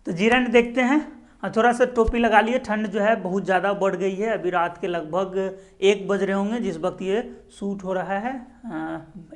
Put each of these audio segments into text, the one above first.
तो जीरंड देखते हैं। थोड़ा सा टोपी लगा लिए, ठंड जो है बहुत ज़्यादा बढ़ गई है। अभी रात के लगभग 1 बज रहे होंगे जिस वक्त ये शूट हो रहा है।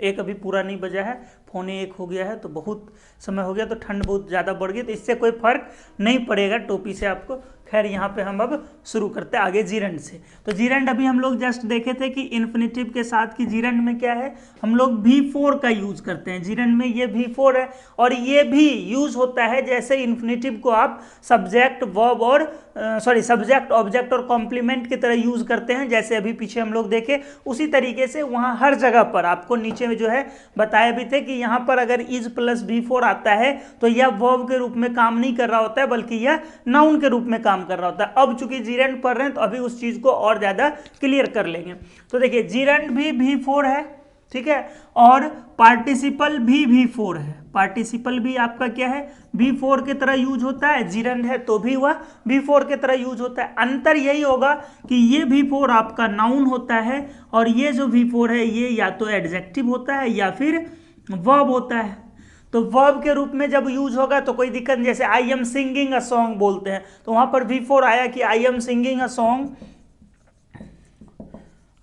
1 अभी पूरा नहीं बजा है, 1:45 हो गया है, तो बहुत समय हो गया, तो ठंड बहुत ज़्यादा बढ़ गई। तो इससे कोई फर्क नहीं पड़ेगा टोपी से आपको। खैर यहाँ पे हम अब शुरू करते हैं आगे जीरंड से। तो जीरंड अभी हम लोग जस्ट देखे थे कि इन्फिनेटिव के साथ की जीरंड में क्या है, हम लोग V4 का यूज करते हैं जीरंड में। ये V4 है और ये भी यूज होता है जैसे इन्फिनेटिव को आप सब्जेक्ट वर्ब और सब्जेक्ट ऑब्जेक्ट और कॉम्प्लीमेंट की तरह यूज करते हैं, जैसे अभी पीछे हम लोग देखे उसी तरीके से वहाँ हर जगह पर आपको नीचे में जो है बताए भी थे कि यहाँ पर अगर इज प्लस V4 आता है तो यह वर्ब के रूप में काम नहीं कर रहा होता है, बल्कि यह नाउन के रूप में काम कर रहा होता है। अब चूंकि जीरंड पढ़ रहे हैं तो अभी उस चीज को और ज्यादा क्लियर कर लेंगे। तो देखिए जीरंड भी V4 है, ठीक है, और पार्टिसिपल भी V4 है। पार्टिसिपल भी आपका क्या है, V4 की तरह यूज होता है। जीरंड है तो भी वह V4 की तरह यूज होता है। अंतर यही होगा कि ये V4 आपका नाउन होता है और ये जो V4 है ये या तो एडजेक्टिव होता है या फिर वर्ब होता है। तो वर्ब के रूप में जब यूज होगा तो कोई दिक्कत नहीं। जैसे I am singing a song बोलते हैं तो वहां पर V4 आया कि I am singing a song,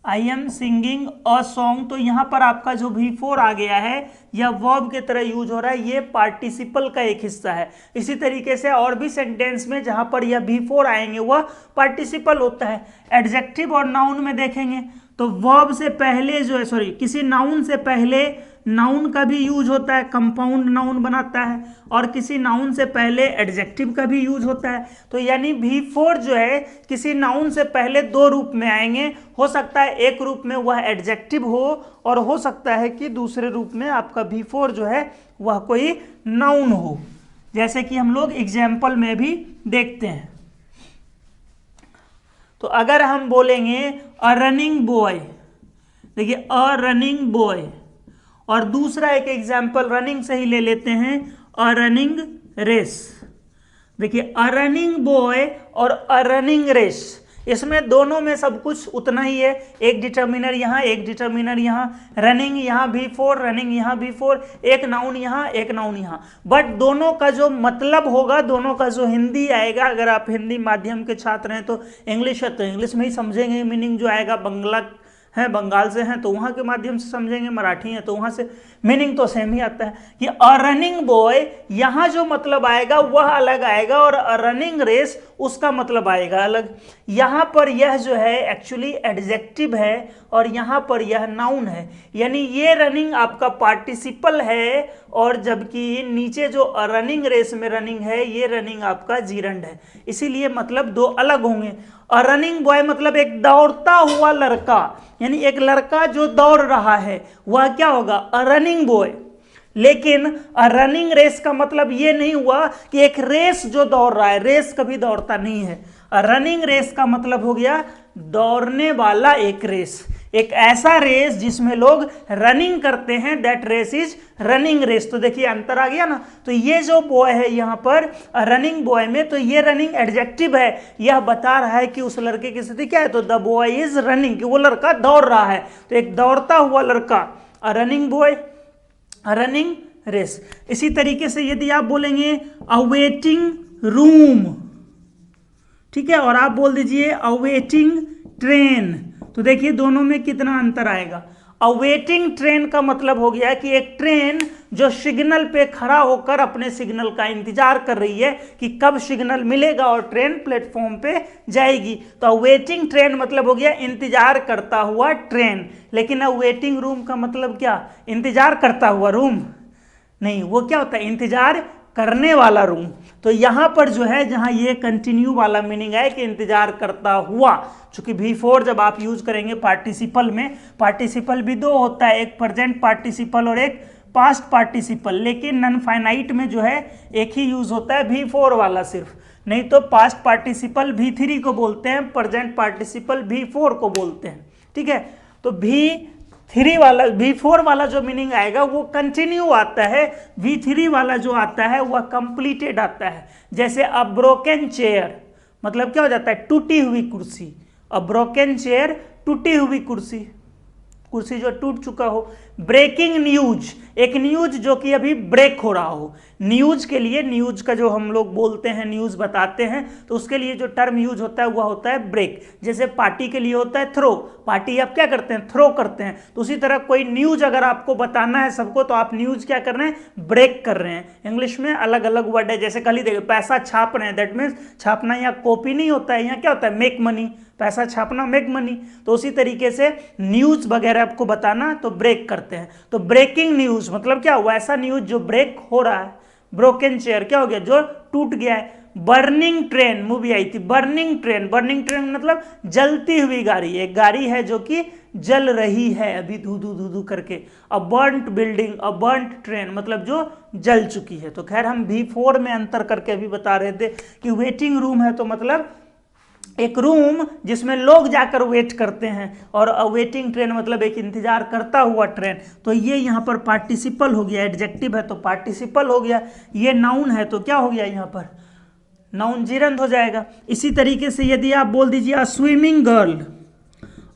I am singing a song, तो यहाँ पर आपका जो V4 आ गया है यह वर्ब के तरह यूज हो रहा है, ये पार्टिसिपल का एक हिस्सा है। इसी तरीके से और भी सेंटेंस में जहाँ पर यह V4 आएंगे वह पार्टिसिपल होता है। एडजेक्टिव और नाउन में देखेंगे तो वर्ब से पहले जो है किसी नाउन से पहले नाउन का भी यूज होता है, कंपाउंड नाउन बनाता है, और किसी नाउन से पहले एडजेक्टिव का भी यूज होता है। तो यानी V4 जो है किसी नाउन से पहले 2 रूप में आएंगे। हो सकता है एक रूप में वह एडजेक्टिव हो और हो सकता है कि दूसरे रूप में आपका V4 जो है वह कोई नाउन हो, जैसे कि हम लोग एग्जाम्पल में भी देखते हैं। तो अगर हम बोलेंगे अ रनिंग बॉय, देखिए अ रनिंग बॉय, और दूसरा एक एग्जाम्पल रनिंग से ही ले लेते हैं, अ रनिंग रेस। देखिए अ रनिंग बॉय और अ रनिंग रेस, इसमें दोनों में सब कुछ उतना ही है। एक डिटर्मिनर यहाँ, एक डिटर्मिनर यहाँ, रनिंग यहाँ V4, रनिंग यहाँ V4, एक नाउन यहाँ, एक नाउन यहाँ। बट दोनों का जो मतलब होगा, दोनों का जो हिंदी आएगा, अगर आप हिंदी माध्यम के छात्र हैं तो इंग्लिश है तो इंग्लिश में ही समझेंगे मीनिंग जो आएगा। बंगला हैं, बंगाल से हैं तो वहाँ के माध्यम से समझेंगे, मराठी हैं तो वहाँ से मीनिंग तो सेम ही आता है। कि अ रनिंग बॉय यहाँ जो मतलब आएगा वह अलग आएगा और अ रनिंग रेस उसका मतलब आएगा अलग। यहाँ पर यह जो है एक्चुअली एडजेक्टिव है और यहाँ पर यह नाउन है, यानी ये रनिंग आपका पार्टिसिपल है और जबकि नीचे जो रनिंग रेस में रनिंग है ये रनिंग आपका जीरंड है। इसीलिए मतलब 2 अलग होंगे। अ रनिंग बॉय मतलब एक दौड़ता हुआ लड़का, यानी एक लड़का जो दौड़ रहा है वह क्या होगा, अ रनिंग बॉय। लेकिन रनिंग रेस का मतलब ये नहीं हुआ कि एक रेस जो दौड़ रहा है, रेस कभी दौड़ता नहीं है। रनिंग रेस का मतलब हो गया दौड़ने वाला एक रेस, एक ऐसा रेस जिसमें लोग रनिंग करते हैं, that race is running race. तो देखिए अंतर आ गया ना। तो ये जो बॉय है यहाँ पर रनिंग बॉय में, तो ये रनिंग एडजेक्टिव है, यह बता रहा है कि उस लड़के की स्थिति क्या है, तो द बॉय इज रनिंग, कि वो लड़का दौड़ रहा है। तो एक दौड़ता हुआ लड़का, रनिंग बॉय, रनिंग रेस। इसी तरीके से यदि आप बोलेंगे अवेटिंग रूम, ठीक है, और आप बोल दीजिए अवेटिंग ट्रेन, तो देखिए दोनों में कितना अंतर आएगा। अवेटिंग ट्रेन का मतलब हो गया कि एक ट्रेन जो सिग्नल पे खड़ा होकर अपने सिग्नल का इंतजार कर रही है कि कब सिग्नल मिलेगा और ट्रेन प्लेटफॉर्म पे जाएगी। तो अवेटिंग ट्रेन मतलब हो गया इंतजार करता हुआ ट्रेन। लेकिन अवेटिंग रूम का मतलब क्या, इंतजार करता हुआ रूम नहीं, वो क्या होता है, इंतजार करने वाला रूम। तो यहां पर जो है जहां ये कंटिन्यू वाला मीनिंग है कि इंतजार करता हुआ, चूंकि V4 जब आप यूज करेंगे पार्टिसिपल में, पार्टिसिपल भी 2 होता है, एक प्रेजेंट पार्टिसिपल और एक पास्ट पार्टिसिपल। लेकिन नॉन फाइनाइट में जो है एक ही यूज होता है V4 वाला सिर्फ, नहीं तो पास्ट पार्टिसिपल V3 को बोलते हैं, प्रेजेंट पार्टिसिपल V4 को बोलते हैं। ठीक है, तो V3 वाला, V4 वाला जो मीनिंग आएगा वो कंटिन्यू आता है, V3 वाला जो आता है वह कंप्लीटेड आता है। जैसे अ ब्रोकन चेयर मतलब क्या हो जाता है, टूटी हुई कुर्सी। अ ब्रोकन चेयर, टूटी हुई कुर्सी। कुर्सी जो टूट चुका हो। ब्रेकिंग न्यूज, एक न्यूज जो कि अभी ब्रेक हो रहा हो। न्यूज के लिए, न्यूज का जो हम लोग बोलते हैं, न्यूज बताते हैं, तो उसके लिए जो टर्म यूज होता है वह होता है ब्रेक। जैसे पार्टी के लिए होता है थ्रो, पार्टी आप क्या करते हैं, थ्रो करते हैं। तो उसी तरह कोई न्यूज अगर आपको बताना है सबको, तो आप न्यूज क्या कर रहे हैं, ब्रेक कर रहे हैं। इंग्लिश में अलग अलग वर्ड है, जैसे कल ही देखो पैसा छाप रहे हैं, दैट मीन्स छापना यहाँ कॉपी नहीं होता है, यहाँ क्या होता है, मेक मनी, पैसा छापना मेक मनी। तो उसी तरीके से न्यूज वगैरह आपको बताना तो ब्रेक करते हैं। तो ब्रेकिंग न्यूज मतलब क्या हुआ, ऐसा न्यूज जो ब्रेक हो रहा है। ब्रोकन चेयर क्या हो गया, जो टूट गया है। बर्निंग ट्रेन, मूवी आई थी बर्निंग ट्रेन, बर्निंग ट्रेन मतलब जलती हुई गाड़ी, एक गाड़ी है जो कि जल रही है अभी धू धू धू धू करके। अ बर्न्ट बिल्डिंग, अ बर्न्ट ट्रेन मतलब जो जल चुकी है। तो खैर हम V4 में अंतर करके अभी बता रहे थे कि वेटिंग रूम है तो मतलब एक रूम जिसमें लोग जाकर वेट करते हैं, और वेटिंग ट्रेन मतलब एक इंतजार करता हुआ ट्रेन। तो ये यहाँ पर पार्टिसिपल हो गया, एडजेक्टिव है तो पार्टिसिपल हो गया। ये नाउन है तो क्या हो गया, यहाँ पर नाउन जिरंद हो जाएगा। इसी तरीके से यदि आप बोल दीजिए अ स्विमिंग गर्ल,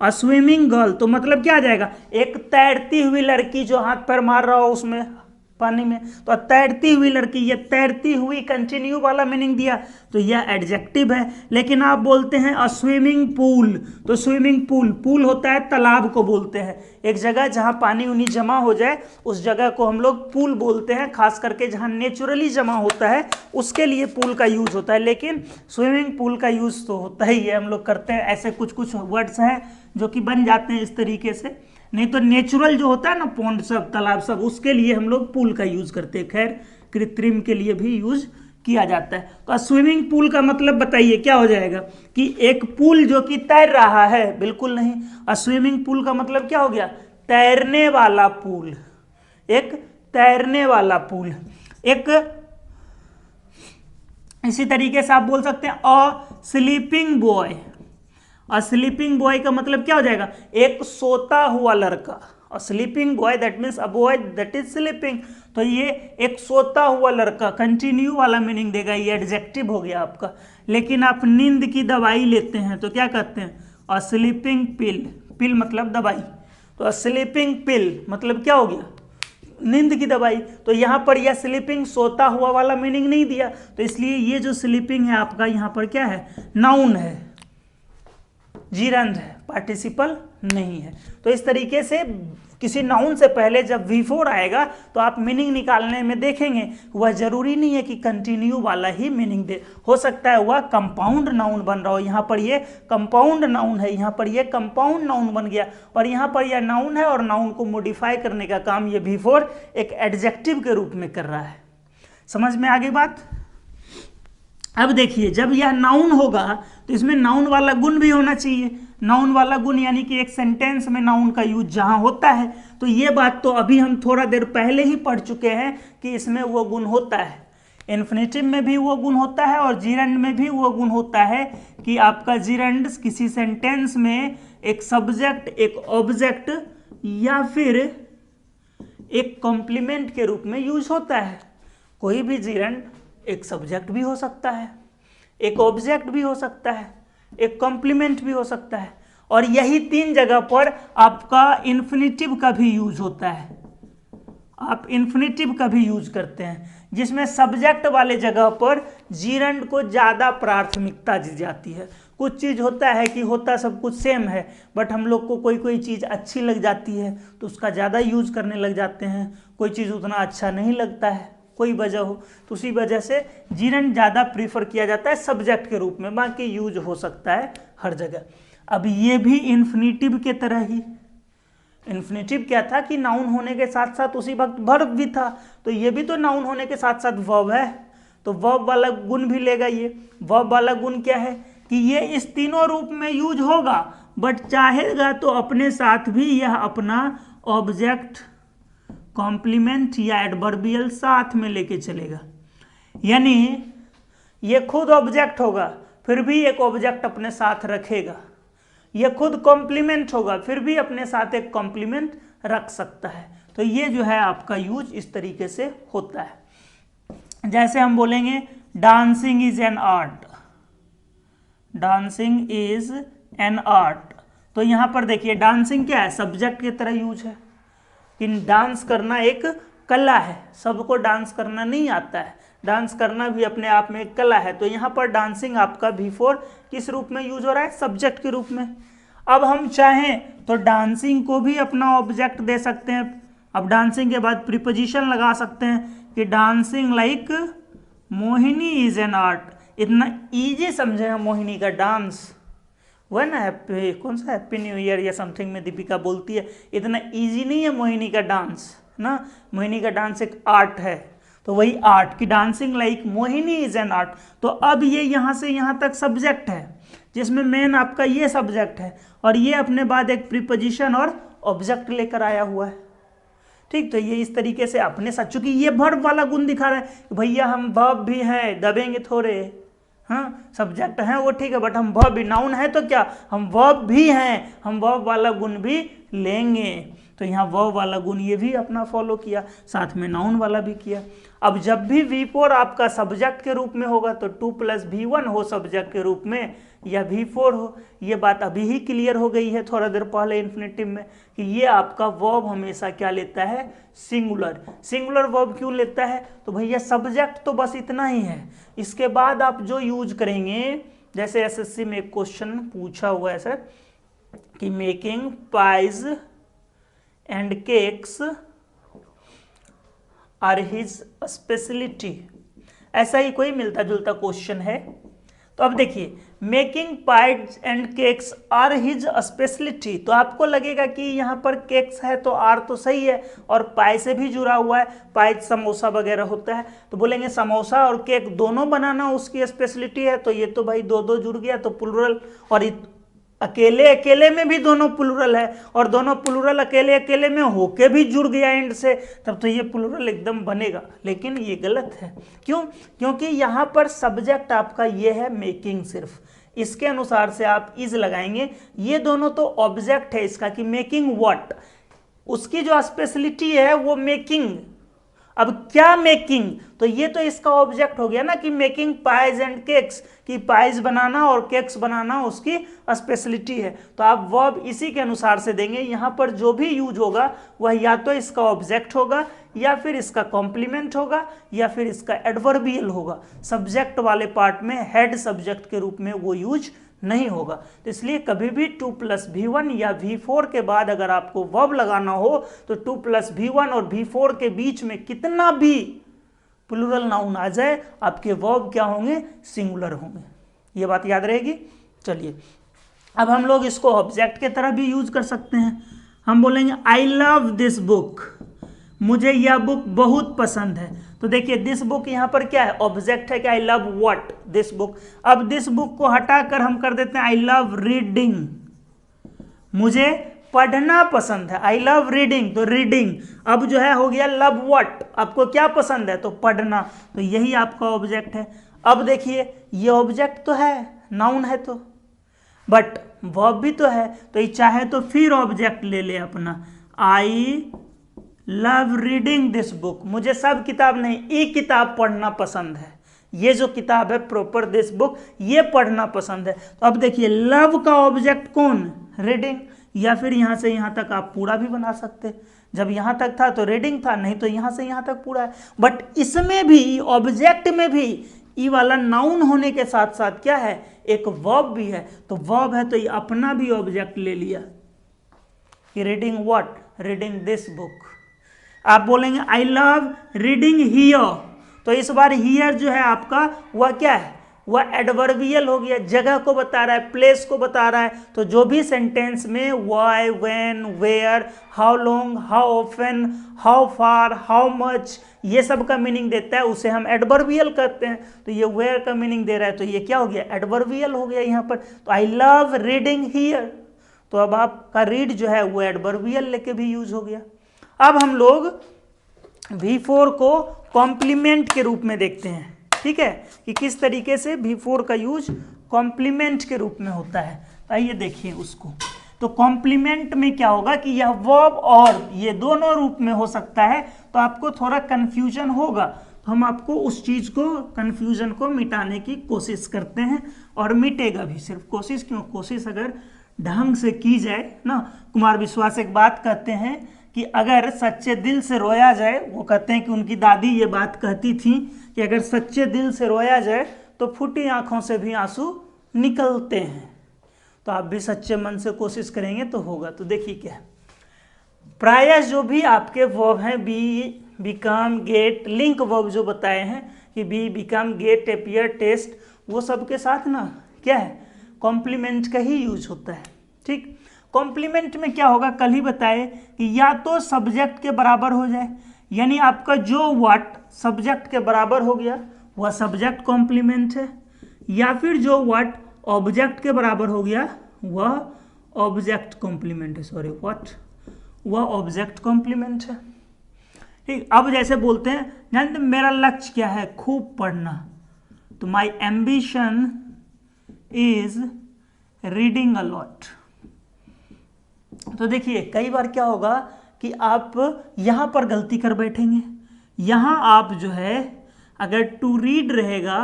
अ स्विमिंग गर्ल तो मतलब क्या आ जाएगा, एक तैरती हुई लड़की जो हाथ पैर मार रहा हो उसमें पानी में। तो तैरती हुई लड़की, ये तैरती हुई कंटिन्यू वाला मीनिंग दिया, तो यह एडजेक्टिव है। लेकिन आप बोलते हैं अ स्विमिंग पूल, तो स्विमिंग पूल, पूल होता है तालाब को बोलते हैं। एक जगह जहां पानी उनी जमा हो जाए उस जगह को हम लोग पूल बोलते हैं, खास करके जहां नेचुरली जमा होता है उसके लिए पूल का यूज होता है। लेकिन स्विमिंग पूल का यूज तो होता ही है, हम लोग करते हैं। ऐसे कुछ कुछ वर्ड्स हैं जो कि बन जाते हैं इस तरीके से, नहीं तो नेचुरल जो होता है ना, पौंड सब, तालाब सब, उसके लिए हम लोग पूल का यूज करते हैं। खैर कृत्रिम के लिए भी यूज किया जाता है। तो स्विमिंग पूल का मतलब बताइए क्या हो जाएगा, कि एक पूल जो कि तैर रहा है, बिल्कुल नहीं। स्विमिंग पूल का मतलब क्या हो गया, तैरने वाला पूल, एक तैरने वाला पूल। एक इसी तरीके से आप बोल सकते हैं a sleeping boy, a sleeping boy का मतलब क्या हो जाएगा, एक सोता हुआ लड़का। A sleeping boy that means a boy that is sleeping, तो ये एक सोता हुआ लड़का, कंटिन्यू वाला मीनिंग देगा, ये एडजेक्टिव हो गया आपका। लेकिन आप नींद की दवाई लेते हैं तो क्या कहते हैं, अ स्लीपिंग पिल, पिल मतलब दवाई, तो अ स्लीपिंग पिल मतलब क्या हो गया, नींद की दवाई। तो यहाँ पर यह स्लीपिंग सोता हुआ वाला मीनिंग नहीं दिया, तो इसलिए ये जो स्लीपिंग है आपका यहाँ पर क्या है, नाउन है, जिरंद है, पार्टिसिपल नहीं है। तो इस तरीके से किसी नाउन से पहले जब V4 आएगा तो आप मीनिंग निकालने में देखेंगे, वह जरूरी नहीं है कि कंटिन्यू वाला ही मीनिंग दे, हो सकता है वह कंपाउंड नाउन बन रहा हो। यहाँ पर ये कंपाउंड नाउन है, यहाँ पर ये कंपाउंड नाउन बन गया, और यहाँ पर यह नाउन है, और नाउन को मॉडिफाई करने का काम ये V4 एक एडजेक्टिव के रूप में कर रहा है। समझ में आ गई बात। अब देखिए जब यह नाउन होगा तो इसमें नाउन वाला गुण भी होना चाहिए। नाउन वाला गुण यानी कि एक सेंटेंस में नाउन का यूज जहां होता है, तो ये बात तो अभी हम थोड़ा देर पहले ही पढ़ चुके हैं कि इसमें वो गुण होता है। इन्फिनेटिव में भी वो गुण होता है और जीरंड में भी वो गुण होता है कि आपका जीरंड किसी सेंटेंस में एक सब्जेक्ट, एक ऑब्जेक्ट या फिर एक कॉम्प्लीमेंट के रूप में यूज होता है। कोई भी जीरंड एक सब्जेक्ट भी हो सकता है, एक ऑब्जेक्ट भी हो सकता है, एक कॉम्प्लीमेंट भी हो सकता है, और यही तीन जगह पर आपका इन्फिनेटिव का भी यूज होता है। आप इन्फिनेटिव का भी यूज करते हैं, जिसमें सब्जेक्ट वाले जगह पर जीरंड को ज़्यादा प्राथमिकता दी जाती है। कुछ चीज़ होता है कि होता सब कुछ सेम है, बट हम लोग को कोई कोई चीज़ अच्छी लग जाती है तो उसका ज़्यादा यूज करने लग जाते हैं, कोई चीज़ उतना अच्छा नहीं लगता है, कोई वजह हो, तो उसी वजह से जीरंड ज़्यादा प्रीफर किया जाता है सब्जेक्ट के रूप में, बाकी यूज हो सकता है हर जगह। अब ये भी इन्फिनेटिव के तरह ही, इन्फिनेटिव क्या था कि नाउन होने के साथ साथ उसी वक्त वर्ब भी था, तो ये भी तो नाउन होने के साथ साथ वर्ब है, तो वर्ब वाला गुण भी लेगा। ये वर्ब वाला गुण क्या है कि ये इस तीनों रूप में यूज होगा, बट चाहेगा तो अपने साथ भी यह अपना ऑब्जेक्ट, कॉम्प्लीमेंट या एडवर्बियल साथ में लेके चलेगा। यानी ये खुद ऑब्जेक्ट होगा फिर भी एक ऑब्जेक्ट अपने साथ रखेगा, ये खुद कॉम्प्लीमेंट होगा फिर भी अपने साथ एक कॉम्प्लीमेंट रख सकता है। तो ये जो है आपका यूज इस तरीके से होता है। जैसे हम बोलेंगे dancing is an art, dancing is an art, तो यहाँ पर देखिए डांसिंग क्या है, सब्जेक्ट की तरह यूज है कि डांस करना एक कला है, सबको डांस करना नहीं आता है, डांस करना भी अपने आप में एक कला है। तो यहाँ पर डांसिंग आपका V4 किस रूप में यूज हो रहा है, सब्जेक्ट के रूप में। अब हम चाहें तो डांसिंग को भी अपना ऑब्जेक्ट दे सकते हैं। अब डांसिंग के बाद प्रीपोजिशन लगा सकते हैं कि dancing like Mohini is an art. इतना ईजी समझे हम मोहिनी का डांस, वह ना हैप्पी, कौन सा हैप्पी न्यू ईयर या समथिंग में दीपिका बोलती है, इतना इजी नहीं है मोहिनी का डांस ना। मोहिनी का डांस एक आर्ट है, तो वही आर्ट की dancing like Mohini is an art. तो अब ये यहाँ से यहाँ तक सब्जेक्ट है, जिसमें मेन आपका ये सब्जेक्ट है और ये अपने बाद एक प्रीपोजिशन और ऑब्जेक्ट लेकर आया हुआ है। ठीक, तो ये इस तरीके से अपने साथ, चूंकि ये वर्ब वाला गुण दिखा रहा है कि भैया हम वर्ब भी हैं, दबेंगे थोड़े, हाँ सब्जेक्ट हैं वो ठीक है, बट हम वर्ब भी, नाउन है तो क्या हम वर्ब भी हैं, हम वर्ब वाला गुण भी लेंगे। तो यहाँ वर्ब वाला गुण ये भी अपना फॉलो किया, साथ में नाउन वाला भी किया। अब जब भी V4 आपका सब्जेक्ट के रूप में होगा तो 2 + V1 हो सब्जेक्ट के रूप में या V4 हो। ये बात अभी ही क्लियर हो गई है थोड़ा देर पहले इन्फिनेटिव में कि ये आपका वर्ब हमेशा क्या लेता है, सिंगुलर। सिंगुलर वर्ब क्यों लेता है, तो भैया सब्जेक्ट तो बस इतना ही है, इसके बाद आप जो यूज करेंगे, जैसे SSC में एक क्वेश्चन पूछा हुआ है सर कि making pies and cakes are his speciality, ऐसा ही कोई मिलता जुलता क्वेश्चन है। तो अब देखिए making pies and cakes are his speciality, तो आपको लगेगा कि यहाँ पर केक्स है तो आर तो सही है और पाई से भी जुड़ा हुआ है, पाइज समोसा वगैरह होता है, तो बोलेंगे समोसा और केक दोनों बनाना उसकी स्पेशलिटी है, तो ये तो भाई दो दो जुड़ गया तो प्लूरल, और अकेले अकेले में भी दोनों प्लूरल है और दोनों प्लूरल अकेले अकेले में होके भी जुड़ गया एंड से, तब तो ये प्लूरल एकदम बनेगा। लेकिन ये गलत है, क्यों, क्योंकि यहाँ पर सब्जेक्ट आपका ये है मेकिंग, सिर्फ इसके अनुसार से आप इज लगाएंगे। ये दोनों तो ऑब्जेक्ट है इसका कि मेकिंग व्हाट, उसकी जो स्पेशलिटी है वो मेकिंग। अब क्या मेकिंग, तो ये तो इसका ऑब्जेक्ट हो गया ना कि मेकिंग पाइज एंड केक्स, कि पाइज बनाना और केक्स बनाना उसकी स्पेशलिटी है, तो आप वर्ब इसी के अनुसार से देंगे। यहाँ पर जो भी यूज होगा वह या तो इसका ऑब्जेक्ट होगा या फिर इसका कॉम्प्लीमेंट होगा या फिर इसका एडवर्बियल होगा। सब्जेक्ट वाले पार्ट में हेड सब्जेक्ट के रूप में वो यूज नहीं होगा। तो इसलिए कभी भी 2 + V1 या V4 के बाद अगर आपको वर्ब लगाना हो तो 2 + V1 और V4 के बीच में कितना भी प्लूरल नाउन आ जाए आपके वर्ब क्या होंगे, सिंगुलर होंगे। ये बात याद रहेगी। चलिए अब हम लोग इसको ऑब्जेक्ट के तरह भी यूज कर सकते हैं। हम बोलेंगे आई लव दिस बुक, मुझे यह बुक बहुत पसंद है। तो देखिए दिस बुक यहाँ पर क्या है, ऑब्जेक्ट है कि I love what, this book. अब दिस बुक को हटाकर हम कर देते हैं आई लव रीडिंग, मुझे पढ़ना पसंद है, आई लव रीडिंग, तो रीडिंग अब जो है हो गया लव व्हाट, आपको क्या पसंद है तो पढ़ना, तो यही आपका ऑब्जेक्ट है। अब देखिए ये ऑब्जेक्ट तो है, नाउन है तो, बट वर्ब भी तो है, तो ये चाहे तो फिर ऑब्जेक्ट ले ले अपना, I love reading this book, मुझे सब किताब नहीं एक किताब पढ़ना पसंद है, ये जो किताब है प्रॉपर दिस बुक ये पढ़ना पसंद है। तो अब देखिए लव का ऑब्जेक्ट कौन, रीडिंग, या फिर यहाँ से यहाँ तक आप पूरा भी बना सकते, जब यहाँ तक था तो रीडिंग था, नहीं तो यहाँ से यहाँ तक पूरा है। बट इसमें भी ऑब्जेक्ट में भी ई वाला नाउन होने के साथ साथ क्या है, एक वर्ब भी है, तो वर्ब है तो ये अपना भी ऑब्जेक्ट ले लिया कि reading what, reading this book. आप बोलेंगे आई लव रीडिंग हियर, तो इस बार हियर जो है आपका वह क्या है, वह एडवर्बियल हो गया, जगह को बता रहा है, प्लेस को बता रहा है। तो जो भी सेंटेंस में why, when, where, how long, how often, how far, how much, ये सब का मीनिंग देता है उसे हम एडवर्बियल कहते हैं। तो ये वेयर का मीनिंग दे रहा है तो ये क्या हो गया, एडवर्बियल हो गया यहाँ पर। तो आई लव रीडिंग हियर, तो अब आपका रीड जो है वो एडवर्बियल लेके भी यूज हो गया। अब हम लोग V4 को कॉम्प्लीमेंट के रूप में देखते हैं, ठीक है, कि किस तरीके से V4 का यूज कॉम्प्लीमेंट के रूप में होता है। आइए देखिए उसको। तो कॉम्प्लीमेंट में क्या होगा कि यह वर्ब और ये दोनों रूप में हो सकता है, तो आपको थोड़ा कन्फ्यूजन होगा, तो हम आपको उस चीज़ को, कन्फ्यूजन को मिटाने की कोशिश करते हैं और मिटेगा भी। सिर्फ कोशिश क्यों, कोशिश अगर ढंग से की जाए ना। कुमार विश्वास एक बात कहते हैं कि अगर सच्चे दिल से रोया जाए, वो कहते हैं कि उनकी दादी ये बात कहती थी कि अगर सच्चे दिल से रोया जाए तो फूटी आंखों से भी आंसू निकलते हैं। तो आप भी सच्चे मन से कोशिश करेंगे तो होगा। तो देखिए क्या है, प्रायः जो भी आपके वर्ब हैं, be, become, get, link verb जो बताए हैं कि be, become, get, appear, taste, वो सब के साथ ना क्या है, कॉम्प्लीमेंट का ही यूज होता है। ठीक, कॉम्प्लीमेंट में क्या होगा, कल ही बताए कि या तो सब्जेक्ट के बराबर हो जाए, यानी आपका जो व्हाट सब्जेक्ट के बराबर हो गया वह सब्जेक्ट कॉम्प्लीमेंट है, या फिर जो व्हाट ऑब्जेक्ट के बराबर हो गया वह ऑब्जेक्ट कॉम्प्लीमेंट है। सॉरी, व्हाट, वह ऑब्जेक्ट कॉम्प्लीमेंट है। ठीक, अब जैसे बोलते हैं, जानते मेरा लक्ष्य क्या है, खूब पढ़ना, तो माई ambition is reading a lot. तो देखिए कई बार क्या होगा कि आप यहां पर गलती कर बैठेंगे। यहां आप जो है अगर टू रीड रहेगा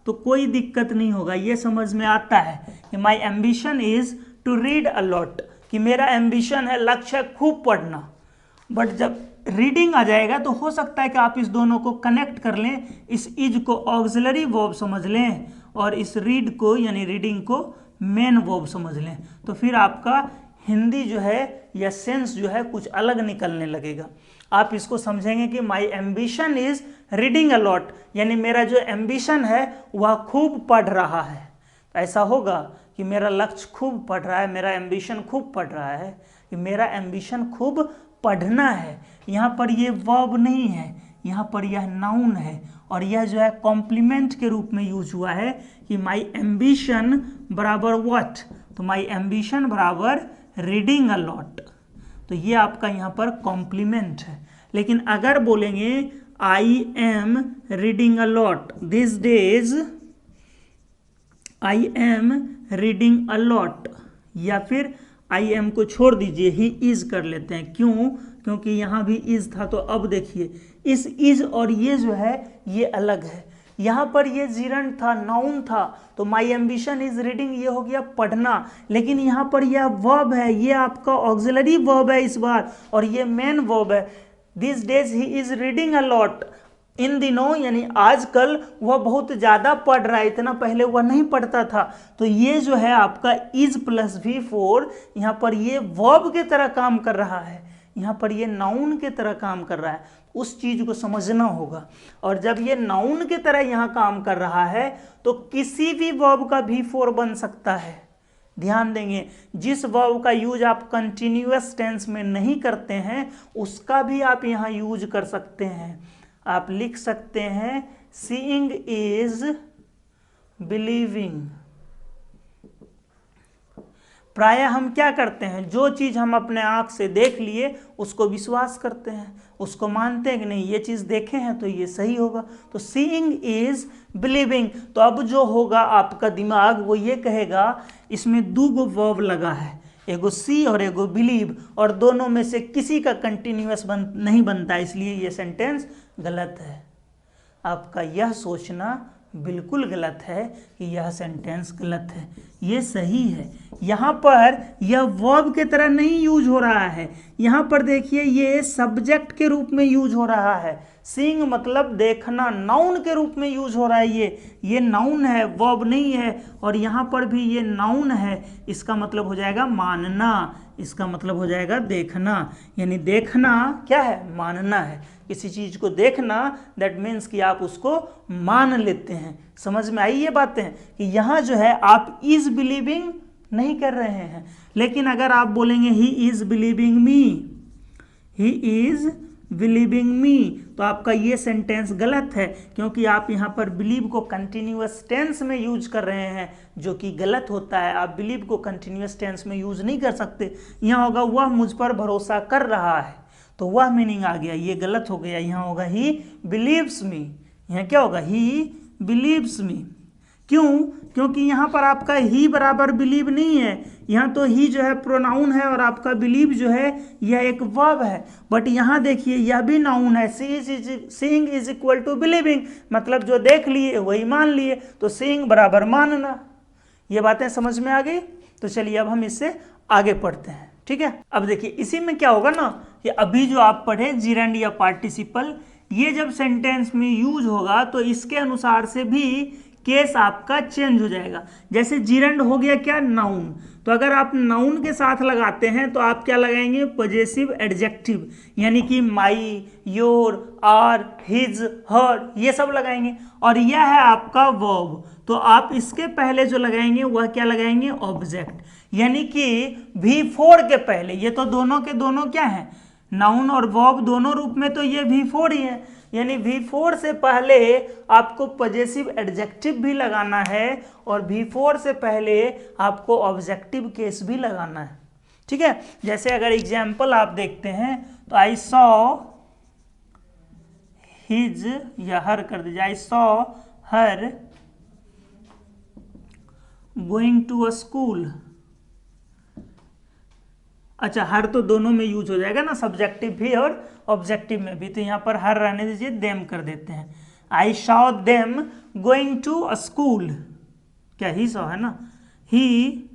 तो कोई दिक्कत नहीं होगा, ये समझ में आता है कि my ambition is to read a lot, कि मेरा एम्बिशन है, लक्ष्य है खूब पढ़ना। बट जब रीडिंग आ जाएगा तो हो सकता है कि आप इस दोनों को कनेक्ट कर लें, इस इज को ऑक्सिलरी वर्ब समझ लें और इस रीड को यानी रीडिंग को मेन वर्ब समझ लें, तो फिर आपका हिंदी जो है या सेंस जो है कुछ अलग निकलने लगेगा। आप इसको समझेंगे कि my ambition is reading a lot, यानी मेरा जो एम्बिशन है वह खूब पढ़ रहा है। तो ऐसा होगा कि मेरा लक्ष्य खूब पढ़ रहा है, मेरा एम्बिशन खूब पढ़ रहा है, कि मेरा एम्बिशन खूब पढ़ना है। यहाँ पर ये वर्ब नहीं है, यहाँ पर यह नाउन है, और यह जो है कॉम्प्लीमेंट के रूप में यूज हुआ है कि माई एम्बिशन बराबर व्हाट, तो माई एम्बिशन बराबर रीडिंग अ लॉट। तो ये आपका यहाँ पर कॉम्प्लीमेंट है। लेकिन अगर बोलेंगे I am reading a lot this days, I am reading a lot, या फिर आई एम को छोड़ दीजिए, ही इज कर लेते हैं। क्यों? क्योंकि यहाँ भी इज था। तो अब देखिए इस इज और ये जो है ये अलग है। यहाँ पर ये जीरंड था, नाउन था, तो माई एम्बिशन इज रीडिंग ये हो गया पढ़ना। लेकिन यहाँ पर यह वर्ब है, ये आपका ऑक्सिलरी वर्ब है इस बार, और ये मेन वर्ब है। This days he is reading a lot, इन दिनों यानी आजकल वह बहुत ज़्यादा पढ़ रहा है, इतना पहले वह नहीं पढ़ता था। तो ये जो है आपका इज प्लस V4 यहाँ पर ये वर्ब के तरह काम कर रहा है, यहाँ पर ये नाउन के तरह काम कर रहा है। उस चीज़ को समझना होगा। और जब ये नाउन के तरह यहाँ काम कर रहा है तो किसी भी वर्ब का V4 बन सकता है। ध्यान देंगे, जिस वर्ब का यूज आप कंटिन्यूअस टेंस में नहीं करते हैं उसका भी आप यहाँ यूज कर सकते हैं। आप लिख सकते हैं सीइंग इज बिलीविंग। प्रायः हम क्या करते हैं, जो चीज़ हम अपने आँख से देख लिए उसको विश्वास करते हैं, उसको मानते हैं कि नहीं ये चीज़ देखे हैं तो ये सही होगा। तो सीइंग इज बिलीविंग। तो अब जो होगा आपका दिमाग वो ये कहेगा इसमें दो गो वर्ब लगा है, एगो सी और एगो बिलीव, और दोनों में से किसी का कंटिन्यूअस नहीं बनता, इसलिए ये सेंटेंस गलत है। आपका यह सोचना बिल्कुल गलत है कि यह सेंटेंस गलत है, ये सही है। यहाँ पर यह वर्ब के तरह नहीं यूज हो रहा है, यहाँ पर देखिए ये सब्जेक्ट के रूप में यूज हो रहा है। सीइंग मतलब देखना, नाउन के रूप में यूज हो रहा है। ये नाउन है, वर्ब नहीं है। और यहाँ पर भी ये नाउन है, इसका मतलब हो जाएगा मानना, इसका मतलब हो जाएगा देखना। यानी देखना क्या है, मानना है। किसी चीज़ को देखना दैट मीन्स कि आप उसको मान लेते हैं। समझ में आई ये बातें कि यहाँ जो है आप इज बिलीविंग नहीं कर रहे हैं। लेकिन अगर आप बोलेंगे he is believing me, he is believing मी, तो आपका ये सेंटेंस गलत है, क्योंकि आप यहाँ पर बिलीव को कंटिन्यूअस टेंस में यूज कर रहे हैं, जो कि गलत होता है। आप बिलीव को कंटिन्यूअस टेंस में यूज नहीं कर सकते। यहाँ होगा वह मुझ पर भरोसा कर रहा है, तो वह मीनिंग आ गया, ये गलत हो गया। यहाँ होगा ही बिलीव्स मी, यहाँ क्या होगा ही बिलीव्स मी। क्यों? क्योंकि यहाँ पर आपका ही बराबर बिलीव नहीं है, यहाँ तो ही जो है प्रोनाउन है और आपका बिलीव जो है यह एक वर्ब है। बट यहाँ देखिए यह भी नाउन है, seeing is equal to believing, मतलब जो देख लिए वही मान लिए, तो सीइंग बराबर मानना। ये बातें समझ में आ गई? तो चलिए अब हम इससे आगे पढ़ते हैं, ठीक है। अब देखिए इसी में क्या होगा ना कि अभी जो आप पढ़े जिरंड या पार्टिसिपल, ये जब सेंटेंस में यूज होगा तो इसके अनुसार से भी केस आपका चेंज हो जाएगा। जैसे जिरंड हो गया क्या, नाउन, तो अगर आप नाउन के साथ लगाते हैं तो आप क्या लगाएंगे, पॉजेसिव एडजेक्टिव, यानी कि माई, योर, आर, हिज, हर, ये सब लगाएंगे। और यह है आपका वर्ब, तो आप इसके पहले जो लगाएंगे वह क्या लगाएंगे, ऑब्जेक्ट, यानी कि V4 के पहले, ये तो दोनों के दोनों क्या है, नाउन और वर्ब दोनों रूप में तो ये V4 ही है, यानी V4 से पहले आपको पॉजेसिव एडजेक्टिव भी लगाना है और V4 से पहले आपको ऑब्जेक्टिव केस भी लगाना है, ठीक है। जैसे अगर एग्जाम्पल आप देखते हैं तो आई सॉ हिज, या हर कर दीजिए, I saw her going to a school. अच्छा, हर तो दोनों में यूज हो जाएगा ना, सब्जेक्टिव भी और ऑब्जेक्टिव में भी, तो यहाँ पर हर रहने दीजिए, देम कर देते हैं। I saw them going to a school, क्या ही सॉ है ना, he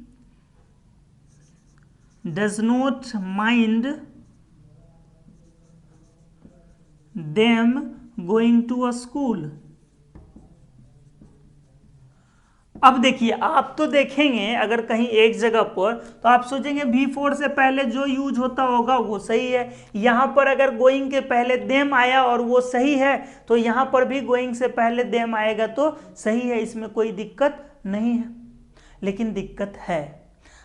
does not mind them going to a school. अब देखिए आप तो देखेंगे अगर कहीं एक जगह पर तो आप सोचेंगे V4 से पहले जो यूज होता होगा वो सही है, यहाँ पर अगर गोइंग के पहले देम आया और वो सही है तो यहाँ पर भी गोइंग से पहले देम आएगा तो सही है, इसमें कोई दिक्कत नहीं है। लेकिन दिक्कत है,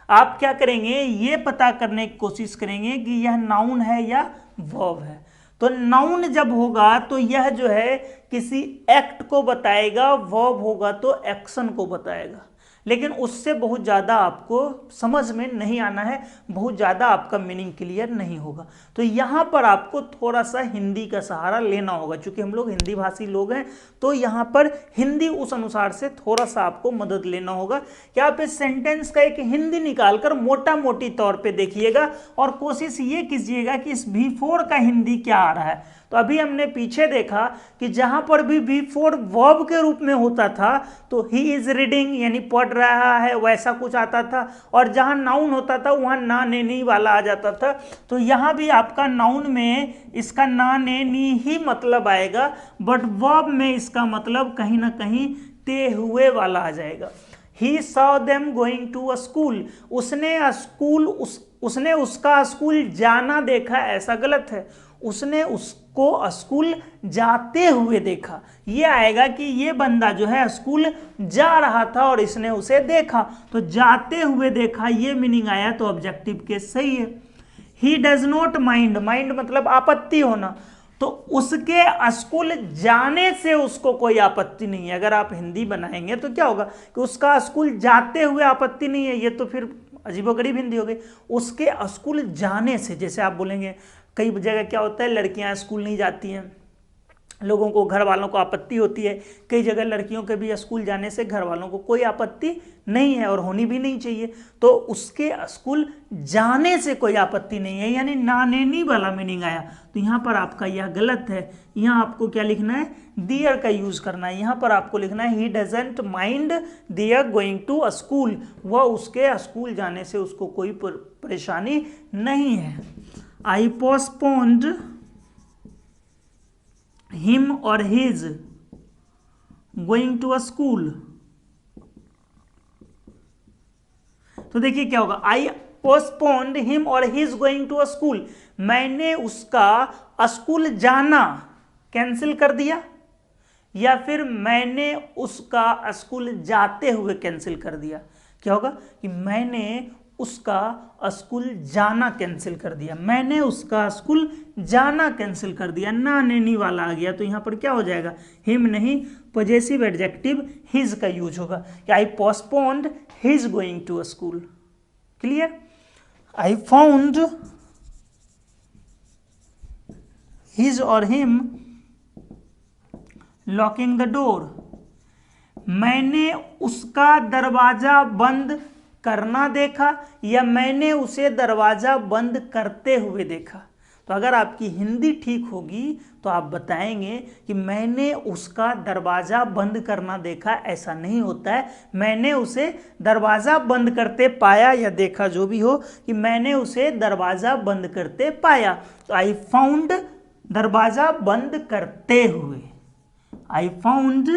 आप क्या करेंगे, ये पता करने की कोशिश करेंगे कि यह नाउन है या वर्ब है। तो नाउन जब होगा तो यह जो है किसी एक्ट को बताएगा, वर्ब होगा तो एक्शन को बताएगा, लेकिन उससे बहुत ज़्यादा आपको समझ में नहीं आना है, बहुत ज़्यादा आपका मीनिंग क्लियर नहीं होगा। तो यहाँ पर आपको थोड़ा सा हिंदी का सहारा लेना होगा, क्योंकि हम लोग हिंदी भाषी लोग हैं, तो यहाँ पर हिंदी उस अनुसार से थोड़ा सा आपको मदद लेना होगा कि आप इस सेंटेंस का एक हिंदी निकालकर मोटा मोटी तौर पे देखिएगा और कोशिश ये कीजिएगा कि इस V4 का हिंदी क्या आ रहा है। तो अभी हमने पीछे देखा कि जहां पर भी V4 वर्ब के रूप में होता था तो ही इज रीडिंग यानी पढ़ रहा है वैसा कुछ आता था, और जहां नाउन होता था वहां ना ने नी वाला आ जाता था। तो यहां भी आपका नाउन में इसका ना ने नी ही मतलब आएगा, बट वर्ब में इसका मतलब कहीं ना कहीं ते हुए वाला आ जाएगा। He saw them going to a school, उसने उसका स्कूल जाना देखा, ऐसा गलत है, उसने उसको स्कूल जाते हुए देखा। ये आएगा कि ये बंदा जो है स्कूल जा रहा था और इसने उसे देखा, तो जाते हुए देखा ये मीनिंग आया, तो ऑब्जेक्टिव केस सही है। ही डज नॉट माइंड, माइंड मतलब आपत्ति होना, तो उसके स्कूल जाने से उसको कोई आपत्ति नहीं है। अगर आप हिंदी बनाएंगे तो क्या होगा कि उसका स्कूल जाते हुए आपत्ति नहीं है, ये तो फिर अजीबोगरीब हिंदी हो गई। उसके स्कूल जाने से, जैसे आप बोलेंगे कई जगह क्या होता है लड़कियां स्कूल नहीं जाती हैं, लोगों को घर वालों को आपत्ति होती है, कई जगह लड़कियों के भी स्कूल जाने से घर वालों को कोई आपत्ति नहीं है और होनी भी नहीं चाहिए, तो उसके स्कूल जाने से कोई आपत्ति नहीं है, यानी नानेनी वाला मीनिंग आया। तो यहाँ पर आपका यह गलत है, यहाँ आपको क्या लिखना है, देयर का यूज करना है। यहाँ पर आपको लिखना है he doesn't mind there going to a school, वह उसके स्कूल जाने से उसको कोई परेशानी नहीं है। आई पोस्टपोन्ड हिम और his going to a school, तो देखिए क्या होगा, आई पोस्टपोन्ड हिम और his going to a school, मैंने उसका स्कूल जाना कैंसिल कर दिया, या फिर मैंने उसका स्कूल जाते हुए कैंसिल कर दिया। क्या होगा कि मैंने उसका स्कूल जाना कैंसिल कर दिया, मैंने उसका स्कूल जाना कैंसिल कर दिया, ना नेनी वाला आ गया, तो यहाँ पर क्या हो जाएगा, हिम नहीं, पॉजेसिव एडजेक्टिव हिज का यूज होगा कि I postponed his going to a school. Clear? I found his और हिम लॉकिंग द डोर, मैंने उसका दरवाजा बंद करना देखा या मैंने उसे दरवाजा बंद करते हुए देखा। तो अगर आपकी हिंदी ठीक होगी तो आप बताएंगे कि मैंने उसका दरवाज़ा बंद करना देखा, ऐसा नहीं होता है। मैंने उसे दरवाज़ा बंद करते पाया या देखा, जो भी हो, कि मैंने उसे दरवाज़ा बंद करते पाया। तो आई फाउंड दरवाज़ा बंद करते हुए, I found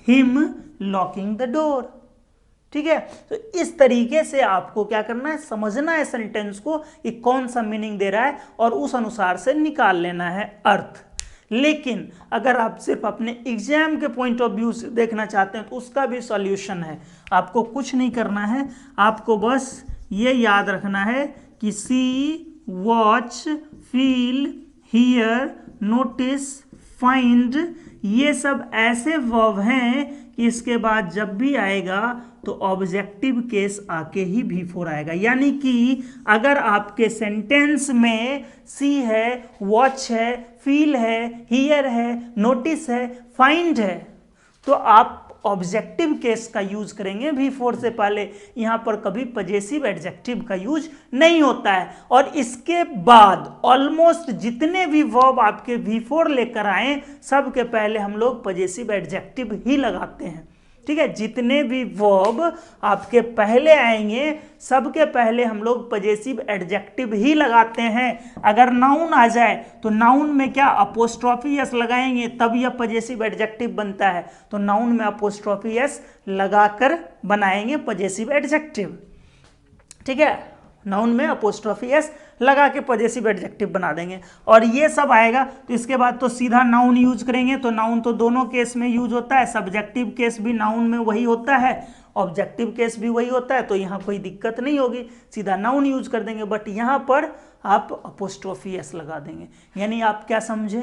him locking the door. ठीक है, तो इस तरीके से आपको क्या करना है, समझना है सेंटेंस को कि कौन सा मीनिंग दे रहा है और उस अनुसार से निकाल लेना है अर्थ। लेकिन अगर आप सिर्फ अपने एग्जाम के पॉइंट ऑफ व्यू से देखना चाहते हैं तो उसका भी सॉल्यूशन है। आपको कुछ नहीं करना है, आपको बस ये याद रखना है कि see, watch, feel, hear, notice, find, ये सब ऐसे वर्ब हैं कि इसके बाद जब भी आएगा तो ऑब्जेक्टिव केस आके ही V4 आएगा। यानी कि अगर आपके सेंटेंस में सी है, वॉच है, फील है, हियर है, नोटिस है, फाइंड है, तो आप ऑब्जेक्टिव केस का यूज करेंगे V4 से पहले। यहां पर कभी पजेसिव एडजेक्टिव का यूज नहीं होता है। और इसके बाद ऑलमोस्ट जितने भी वर्ब आपके V4 लेकर आए, सबके पहले हम लोग पजेसिव एडजेक्टिव ही लगाते हैं। ठीक है, जितने भी वर्ब आपके पहले आएंगे सबके पहले हम लोग पजेसिव एडजेक्टिव ही लगाते हैं। अगर नाउन आ जाए तो नाउन में क्या अपोस्ट्रोफी एस लगाएंगे तब यह पजेसिव एडजेक्टिव बनता है। तो नाउन में अपोस्ट्रोफी एस लगाकर बनाएंगे पजेसिव एडजेक्टिव। ठीक है, नाउन में अपोस्ट्रोफी एस लगा के पजेसिव एडजेक्टिव बना देंगे। और ये सब आएगा तो इसके बाद तो सीधा नाउन यूज करेंगे। तो नाउन तो दोनों केस में यूज होता है, सब्जेक्टिव केस भी नाउन में वही होता है, ऑब्जेक्टिव केस भी वही होता है। तो यहाँ कोई दिक्कत नहीं होगी, सीधा नाउन यूज कर देंगे। बट यहाँ पर आप अपोस्ट्रोफी एस लगा देंगे। यानी आप क्या समझे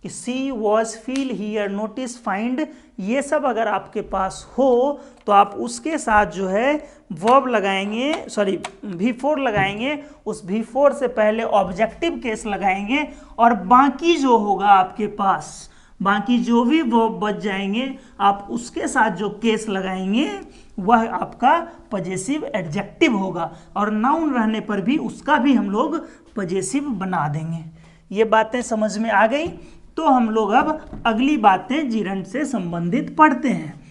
कि see, watch, feel, hear, notice, find, ये सब अगर आपके पास हो तो आप उसके साथ जो है वर्ब लगाएंगे, सॉरी V4 लगाएंगे। उस V4 से पहले ऑब्जेक्टिव केस लगाएंगे और बाकी जो होगा आपके पास, बाकी जो भी वर्ब बच जाएंगे, आप उसके साथ जो केस लगाएंगे वह आपका पजेसिव एडजेक्टिव होगा। और नाउन रहने पर भी उसका भी हम लोग पजेसिव बना देंगे। ये बातें समझ में आ गई। तो हम लोग अब अगली बातें जिरंड से संबंधित पढ़ते हैं।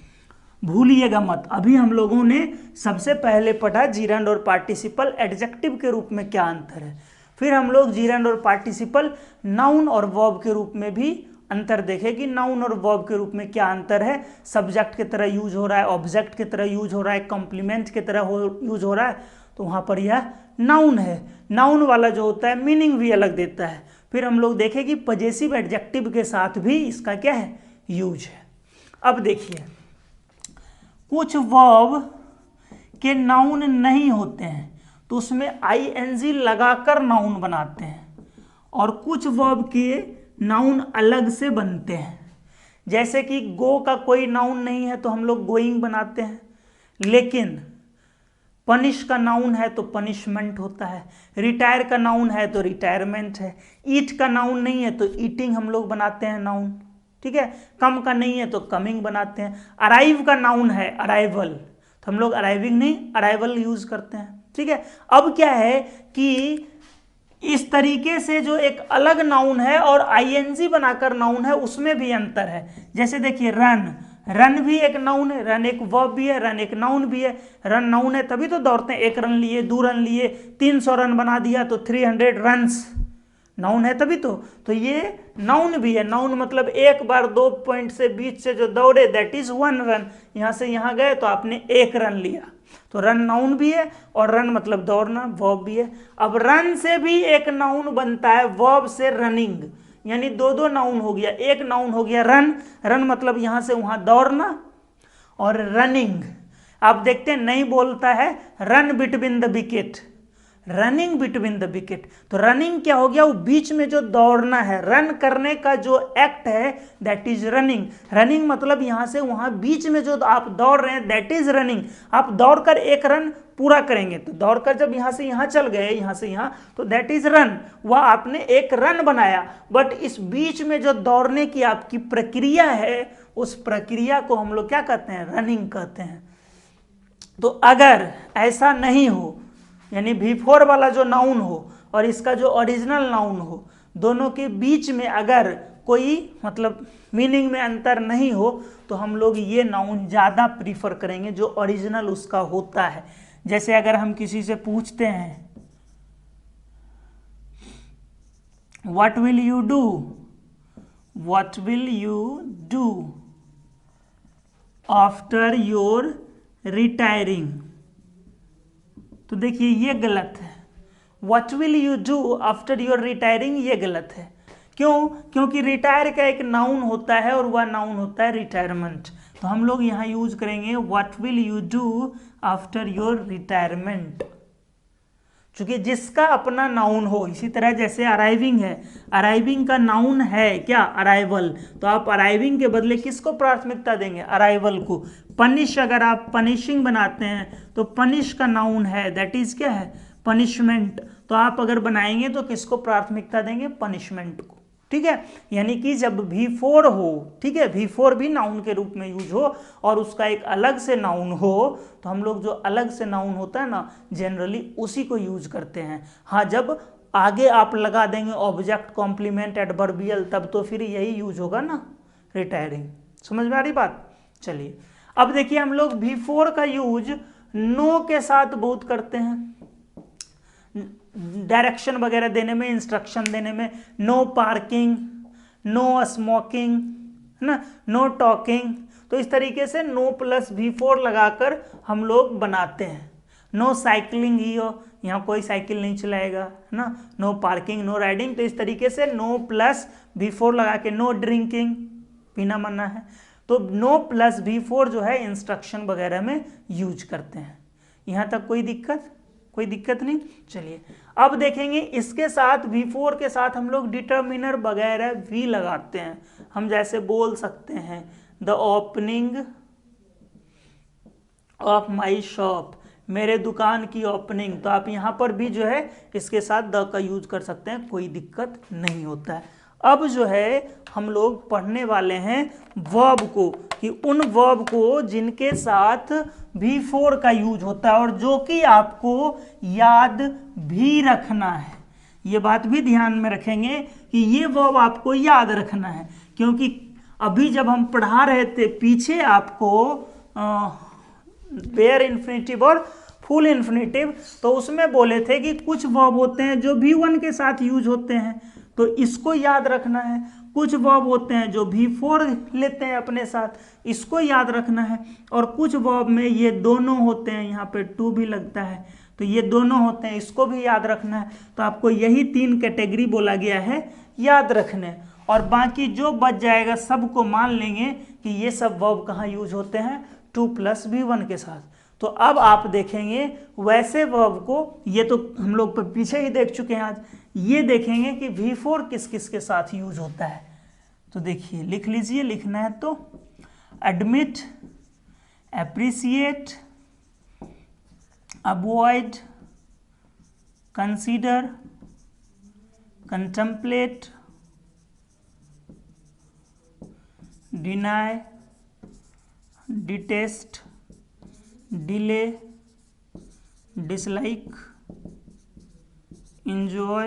भूलिएगा मत, अभी हम लोगों ने सबसे पहले पढ़ा जिरंड और पार्टिसिपल एडजेक्टिव के रूप में क्या अंतर है। फिर हम लोग जिरंड और पार्टिसिपल नाउन और वर्ब के रूप में भी अंतर देखे कि नाउन और वर्ब के रूप में क्या अंतर है। सब्जेक्ट की तरह यूज हो रहा है, ऑब्जेक्ट की तरह यूज हो रहा है, कॉम्प्लीमेंट की तरह यूज हो रहा है। तो वहाँ पर यह नाउन है। नाउन वाला जो होता है मीनिंग भी अलग देता है। फिर हम लोग देखें कि पजेसिव एडजेक्टिव के साथ भी इसका क्या है, यूज है। अब देखिए, कुछ वर्ब के नाउन नहीं होते हैं तो उसमें ING लगाकर नाउन बनाते हैं, और कुछ वर्ब के नाउन अलग से बनते हैं। जैसे कि गो का कोई नाउन नहीं है तो हम लोग गोइंग बनाते हैं, लेकिन पनिश का नाउन है तो पनिशमेंट होता है, रिटायर का नाउन है तो रिटायरमेंट है, ईट का नाउन नहीं है तो ईटिंग हम लोग बनाते हैं नाउन। ठीक है, कम का नहीं है तो कमिंग बनाते हैं। अराइव का नाउन है अराइवल, तो हम लोग अराइविंग नहीं अराइवल यूज करते हैं। ठीक है, अब क्या है कि इस तरीके से जो एक अलग नाउन है और ING बनाकर नाउन है उसमें भी अंतर है। जैसे देखिए रन, रन भी एक नाउन है, रन एक वर्ब भी है, रन एक नाउन भी है। रन नाउन है तभी तो दौड़ते हैं, 1 रन लिए, 2 रन लिए, 300 रन बना दिया तो 300 रन्स, नाउन है तभी तो ये नाउन भी है। नाउन मतलब एक बार 2 पॉइंट से बीच से जो दौड़े दैट इज 1 रन। यहाँ से यहाँ गए तो आपने 1 रन लिया, तो रन नाउन भी है, और रन मतलब दौड़ना वर्ब भी है। अब रन से भी एक नाउन बनता है, वर्ब से रनिंग, यानी 2 नाउन हो गया। एक नाउन हो गया रन, रन मतलब यहां से वहां दौड़ना, और रनिंग आप देखते हैं नहीं बोलता है run between the wicket, running between the wicket. तो रनिंग क्या हो गया, वो बीच में जो दौड़ना है, रन करने का जो एक्ट है दैट इज रनिंग। रनिंग मतलब यहां से वहां बीच में जो आप दौड़ रहे हैं दैट इज रनिंग। आप दौड़कर 1 रन पूरा करेंगे, तो दौड़कर जब यहां से यहां चल गए, यहां से यहां, तो दैट इज रन, वह आपने 1 रन बनाया। बट इस बीच में जो दौड़ने की आपकी प्रक्रिया है, उस प्रक्रिया को हम लोग क्या कहते हैं, रनिंग कहते हैं। तो अगर ऐसा नहीं हो, यानी V4 वाला जो नाउन हो और इसका जो ओरिजिनल नाउन हो, दोनों के बीच में अगर कोई मतलब मीनिंग में अंतर नहीं हो तो हम लोग ये नाउन ज़्यादा प्रीफर करेंगे जो ओरिजिनल उसका होता है। जैसे अगर हम किसी से पूछते हैं what will you do, what will you do after your retiring, तो देखिए ये गलत है। What will you do after your retiring ये गलत है। क्यों? क्योंकि रिटायर का एक नाउन होता है और वह नाउन होता है रिटायरमेंट। तो हम लोग यहाँ यूज करेंगे what will you do after your retirement, क्योंकि जिसका अपना नाउन हो। इसी तरह जैसे अराइविंग है, अराइविंग का नाउन है क्या? अराइवल। तो आप अराइविंग के बदले किसको प्राथमिकता देंगे? अराइवल को। पनिश अगर आप पनिशिंग बनाते हैं तो पनिश का नाउन है, दैट इज क्या है? पनिशमेंट। तो आप अगर बनाएंगे तो किसको प्राथमिकता देंगे? पनिशमेंट को। ठीक है, यानी कि जब V4 हो, ठीक है, V4 भी नाउन के रूप में यूज हो और उसका एक अलग से नाउन हो, तो हम लोग जो अलग से नाउन होता है ना जनरली उसी को यूज करते हैं। हाँ, जब आगे आप लगा देंगे ऑब्जेक्ट, कॉम्प्लीमेंट, एडवर्बियल, तब तो फिर यही यूज होगा ना, रिटायरिंग। समझ में आ रही बात? चलिए अब देखिए हम लोग V4 का यूज नो के साथ बहुत करते हैं, डायरेक्शन वगैरह देने में, इंस्ट्रक्शन देने में। नो पार्किंग, नो स्मोकिंग, है ना, नो टॉकिंग। तो इस तरीके से नो प्लस V4 लगाकर हम लोग बनाते हैं। नो साइकिलिंग ही हो, यहाँ कोई साइकिल नहीं चलाएगा, है ना। No parking, no riding. तो इस तरीके से नो प्लस V4 लगा के, नो ड्रिंकिंग, पीना मना है, तो नो प्लस V4 जो है इंस्ट्रक्शन वगैरह में यूज करते हैं। यहाँ तक कोई दिक्कत? कोई दिक्कत नहीं। चलिए अब देखेंगे इसके साथ V4 के साथ हम लोग डिटर्मिनर वगैरह भी लगाते हैं। हम जैसे बोल सकते हैं the opening of my shop, मेरे दुकान की ओपनिंग। तो आप यहाँ पर भी जो है इसके साथ द का यूज कर सकते हैं, कोई दिक्कत नहीं होता है। अब जो है हम लोग पढ़ने वाले हैं वर्ब को, कि उन वर्ब को जिनके साथ V4 का यूज होता है और जो कि आपको याद भी रखना है। ये बात भी ध्यान में रखेंगे कि ये वर्ब आपको याद रखना है, क्योंकि अभी जब हम पढ़ा रहे थे पीछे आपको बेयर इन्फिनिटिव और फुल इन्फिनिटिव, तो उसमें बोले थे कि कुछ वर्ब होते हैं जो V1 के साथ यूज होते हैं, तो इसको याद रखना है। कुछ वर्ब होते हैं जो V4 लेते हैं अपने साथ, इसको याद रखना है। और कुछ वर्ब में ये दोनों होते हैं, यहाँ पे टू भी लगता है, तो ये दोनों होते हैं, इसको भी याद रखना है। तो आपको यही 3 कैटेगरी बोला गया है याद रखने, और बाकी जो बच जाएगा सबको मान लेंगे कि ये सब वर्ब कहाँ यूज होते हैं? 2 + V1 के साथ। तो अब आप देखेंगे वैसे वर्ब को, ये तो हम लोग पीछे ही देख चुके हैं आज, ये देखेंगे कि V4 किस किस के साथ यूज होता है। तो देखिए लिख लीजिए, लिखना है तो admit, appreciate, avoid, consider, contemplate, deny, detest, delay, dislike, enjoy,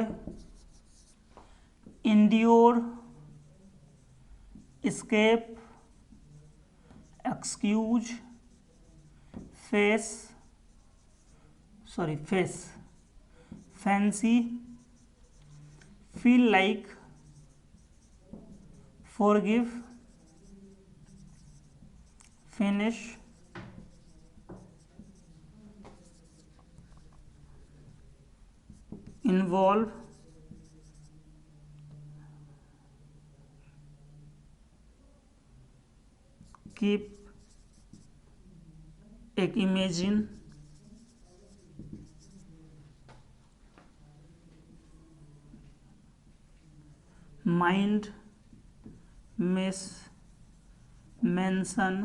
endure, escape, excuse, face, fancy, feel like, forgive, finish, involve, keep, एक imagine, mind, miss, mention,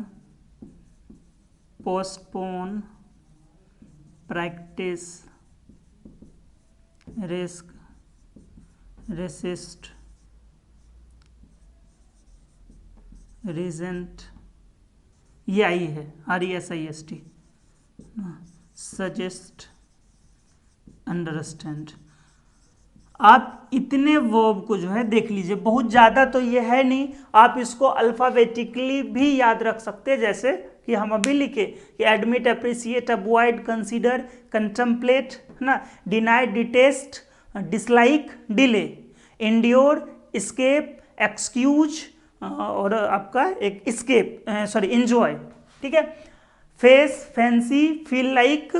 postpone, practice, risk, resist, resent, ये आई है RESIST, suggest, understand। आप इतने verb को जो है देख लीजिए, बहुत ज़्यादा तो ये है नहीं, आप इसको अल्फ़ाबेटिकली भी याद रख सकते हैं, जैसे कि हम अभी लिखे कि admit, appreciate, avoid, consider, contemplate, है ना, deny, detest, dislike, delay, endure, escape, excuse और आपका एक एस्केप सॉरी एंजॉय, ठीक है, face, fancy, feel like,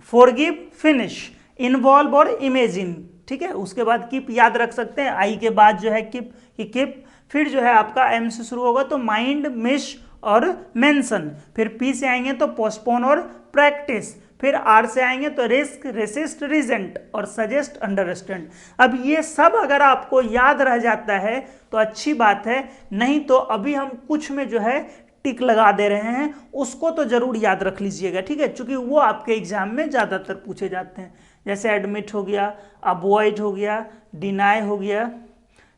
forgive, finish, involve और इमेजिन, ठीक है। उसके बाद कीप याद रख सकते हैं, आई के बाद जो है कीप, कीप, फिर जो है आपका एम से शुरू होगा तो माइंड, मिश और मेंशन, फिर पी से आएंगे तो पोस्टपोन और प्रैक्टिस, फिर आर से आएंगे तो रिस्क, रेसिस्ट, रिजेंट और सजेस्ट, अंडरस्टैंड। अब ये सब अगर आपको याद रह जाता है तो अच्छी बात है, नहीं तो अभी हम कुछ में जो है टिक लगा दे रहे हैं, उसको तो जरूर याद रख लीजिएगा, ठीक है, क्योंकि वो आपके एग्जाम में ज़्यादातर पूछे जाते हैं। जैसे एडमिट हो गया, अवॉइड हो गया, डिनाई हो गया,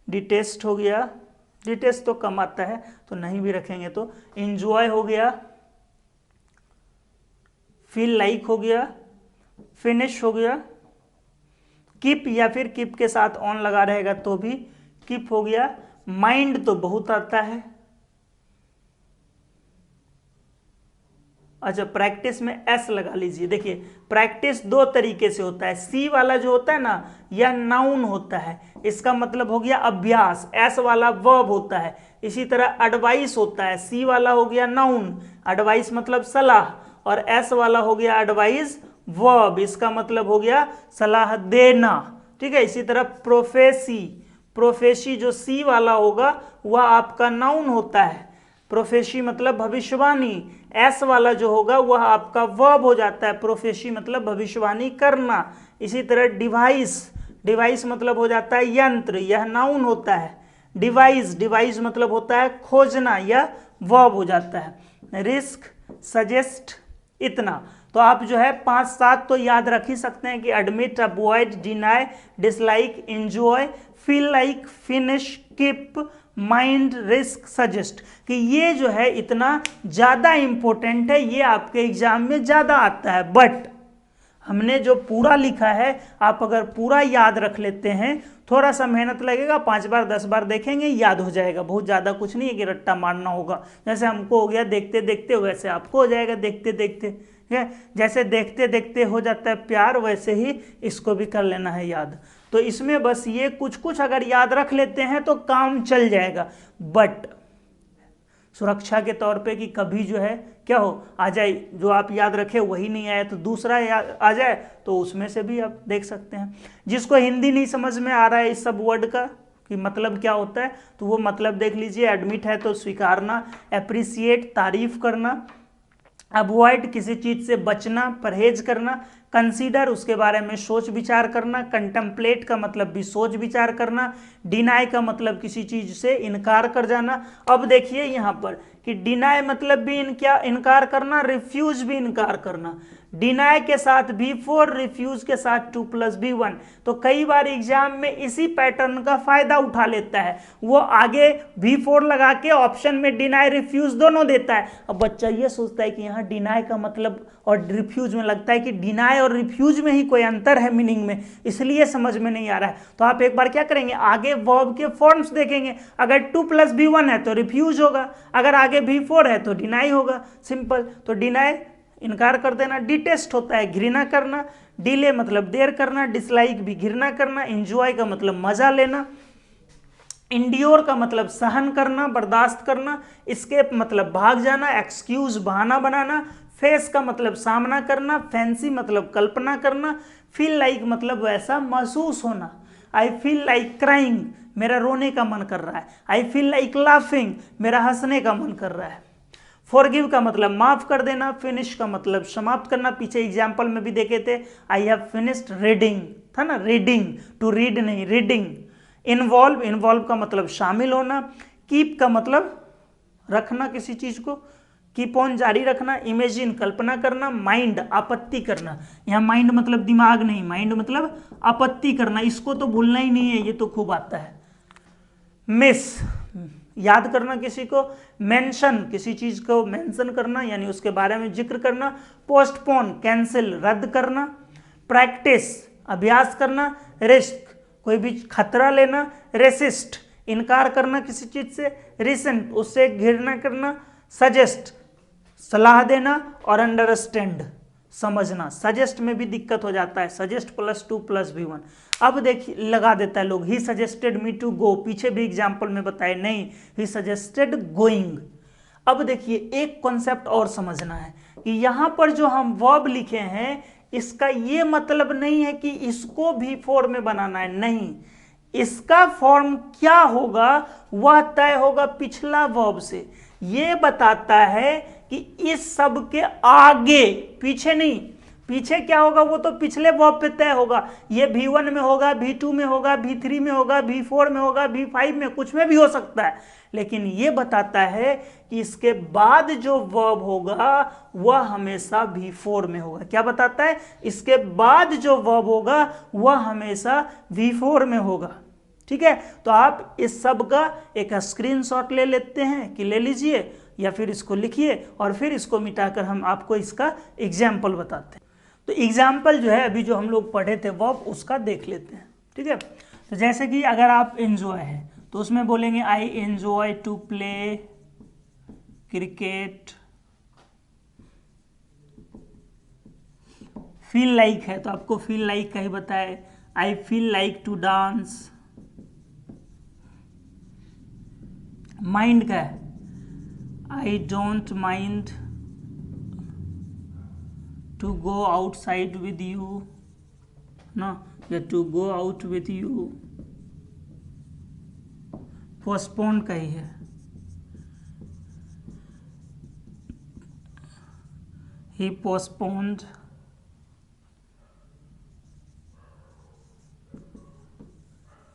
डिटेस्ट हो गया, डिटेस्ट तो कम आता है तो नहीं भी रखेंगे, तो इंजॉय हो गया, फील लाइक हो गया, फिनिश हो गया, कीप या फिर कीप के साथ ऑन लगा रहेगा तो भी कीप हो गया, माइंड तो बहुत आता है। अच्छा, प्रैक्टिस में एस लगा लीजिए। देखिए प्रैक्टिस दो तरीके से होता है, सी वाला जो होता है ना यह नाउन होता है, इसका मतलब हो गया अभ्यास, एस वाला वर्ब होता है। इसी तरह एडवाइस होता है, सी वाला हो गया नाउन, एडवाइस मतलब सलाह, और एस वाला हो गया एडवाइस वर्ब, इसका मतलब हो गया सलाह देना, ठीक है। इसी तरह प्रोफेसी, प्रोफेसी जो सी वाला होगा वह आपका नाउन होता है, प्रोफेसी मतलब भविष्यवाणी, एस वाला जो होगा वह आपका वर्ब हो जाता है, प्रोफेसी मतलब भविष्यवाणी करना। इसी तरह डिवाइस, डिवाइस मतलब हो जाता है यंत्र, यह नाउन होता है। डिवाइस, डिवाइस मतलब होता है खोजना, यह वर्ब हो जाता है। रिस्क, सजेस्ट, इतना तो आप जो है 5-7 तो याद रख ही सकते हैं कि admit, avoid, deny, dislike, enjoy, feel like, finish, keep, mind, risk, suggest, कि ये जो है इतना ज़्यादा इंपॉर्टेंट है, ये आपके एग्जाम में ज़्यादा आता है। बट हमने जो पूरा लिखा है आप अगर पूरा याद रख लेते हैं, थोड़ा सा मेहनत लगेगा, 5 बार 10 बार देखेंगे याद हो जाएगा, बहुत ज़्यादा कुछ नहीं है कि रट्टा मारना होगा। जैसे हमको हो गया देखते देखते, वैसे आपको हो जाएगा देखते देखते, ठीक है। जैसे देखते देखते हो जाता है प्यार, वैसे ही इसको भी कर लेना है याद। तो इसमें बस ये कुछ कुछ अगर याद रख लेते हैं तो काम चल जाएगा। बट सुरक्षा के तौर पे कि कभी जो है क्या हो आ जाए, जो आप याद रखे वही नहीं आया तो दूसरा याद आ जाए, तो उसमें से भी आप देख सकते हैं। जिसको हिंदी नहीं समझ में आ रहा है इस सब वर्ड का कि मतलब क्या होता है, तो वो मतलब देख लीजिए। एडमिट है तो स्वीकारना, एप्रिसिएट तारीफ करना, अवॉइड किसी चीज से बचना, परहेज करना, कंसीडर उसके बारे में सोच विचार करना, कंटेम्पलेट का मतलब भी सोच विचार करना, डिनाई का मतलब किसी चीज से इनकार कर जाना। अब देखिए यहाँ पर कि डिनाई मतलब भी इनकार करना, रिफ्यूज भी इनकार करना, डिनाई के साथ B4, रिफ्यूज के साथ 2+B1। तो कई बार एग्जाम में इसी पैटर्न का फायदा उठा लेता है, वो आगे B4 लगा के ऑप्शन में डिनाई रिफ्यूज दोनों देता है। अब बच्चा ये सोचता है कि यहाँ डिनाई का मतलब और रिफ्यूज में लगता है कि डिनाई और रिफ्यूज में ही कोई अंतर है मीनिंग में, इसलिए समझ में नहीं आ रहा है। तो आप एक बार क्या करेंगे, आगे वर्ब के फॉर्म्स देखेंगे, अगर 2+B1 है तो रिफ्यूज होगा, अगर आगे B4 है तो डिनाई होगा, सिंपल। तो डिनाई इनकार कर देना, डिटेस्ट होता है घृणा करना, डिले मतलब देर करना, डिसलाइक भी घृणा करना, एंजॉय का मतलब मजा लेना, इंड्योर का मतलब सहन करना, बर्दाश्त करना, एस्केप मतलब भाग जाना, एक्सक्यूज बहाना बनाना, फेस का मतलब सामना करना, फैंसी मतलब कल्पना करना, फील लाइक मतलब वैसा महसूस होना। आई फील लाइक क्राइंग, मेरा रोने का मन कर रहा है। आई फील लाइक लाफिंग, मेरा हंसने का मन कर रहा है। फॉरगिव का मतलब माफ कर देना, फिनिश का मतलब समाप्त करना, पीछे एग्जाम्पल में भी देखे थे, आई हैव फिनिश्ड रीडिंग था ना, रीडिंग, टू रीड नहीं, रीडिंग। इन्वॉल्व, इन्वॉल्व का मतलब शामिल होना, कीप का मतलब रखना किसी चीज को, कीप ऑन जारी रखना, इमेजिन कल्पना करना, माइंड आपत्ति करना, यहाँ माइंड मतलब दिमाग नहीं, माइंड मतलब आपत्ति करना, इसको तो भूलना ही नहीं है, ये तो खूब आता है। मिस याद करना किसी को, मेंशन किसी चीज को मेंशन करना यानी उसके बारे में जिक्र करना, पोस्टपोन कैंसिल रद्द करना, प्रैक्टिस अभ्यास करना, रिस्क कोई भी खतरा लेना, रेसिस्ट इनकार करना किसी चीज से, रिसेंट उससे घृणा करना, सजेस्ट सलाह देना, और अंडरस्टैंड समझना। सजेस्ट में भी दिक्कत हो जाता है, सजेस्ट +2 + V1। अब देखिए लगा देता है लोग, he suggested me to go, पीछे भी एग्जाम्पल में बताए नहीं, ही सजेस्टेड गोइंग। अब देखिए एक कॉन्सेप्ट और समझना है कि यहां पर जो हम वर्ब लिखे हैं इसका ये मतलब नहीं है कि इसको V4 में बनाना है, नहीं, इसका फॉर्म क्या होगा वह तय होगा पिछला वर्ब से। ये बताता है कि इस सब के आगे, पीछे नहीं, पीछे क्या होगा वो तो पिछले वर्ब पे तय होगा। ये V1 में होगा, V2 में होगा, V3 में होगा, V4 में होगा, V5 में, कुछ में भी हो सकता है, लेकिन ये बताता है कि इसके बाद जो वर्ब होगा वह हमेशा V4 में होगा। क्या बताता है? इसके बाद जो वर्ब होगा वह हमेशा V4 में होगा। ठीक है, तो आप इस सब का एक स्क्रीनशॉट ले लेते हैं कि ले लीजिए, या फिर इसको लिखिए और फिर इसको मिटाकर हम आपको इसका एग्जाम्पल बताते हैं। तो एग्जाम्पल जो है अभी जो हम लोग पढ़े थे वर्ब, उसका देख लेते हैं। ठीक है, तो जैसे कि अगर आप एंजॉय है तो उसमें बोलेंगे I enjoy to play cricket. Feel like है तो आपको फील लाइक का ही बताए, I feel like to dance. Mind का है, I don't mind to go outside with you ना, या to go out with you. Postpone का ही है, he postponed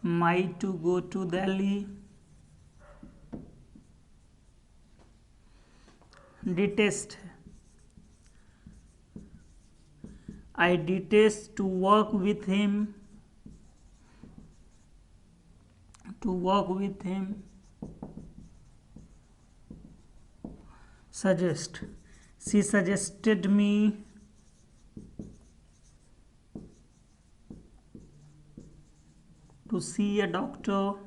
my to go to Delhi. Detest है, I detest to work with him, to work with him. Suggest, she suggested me to C a doctor.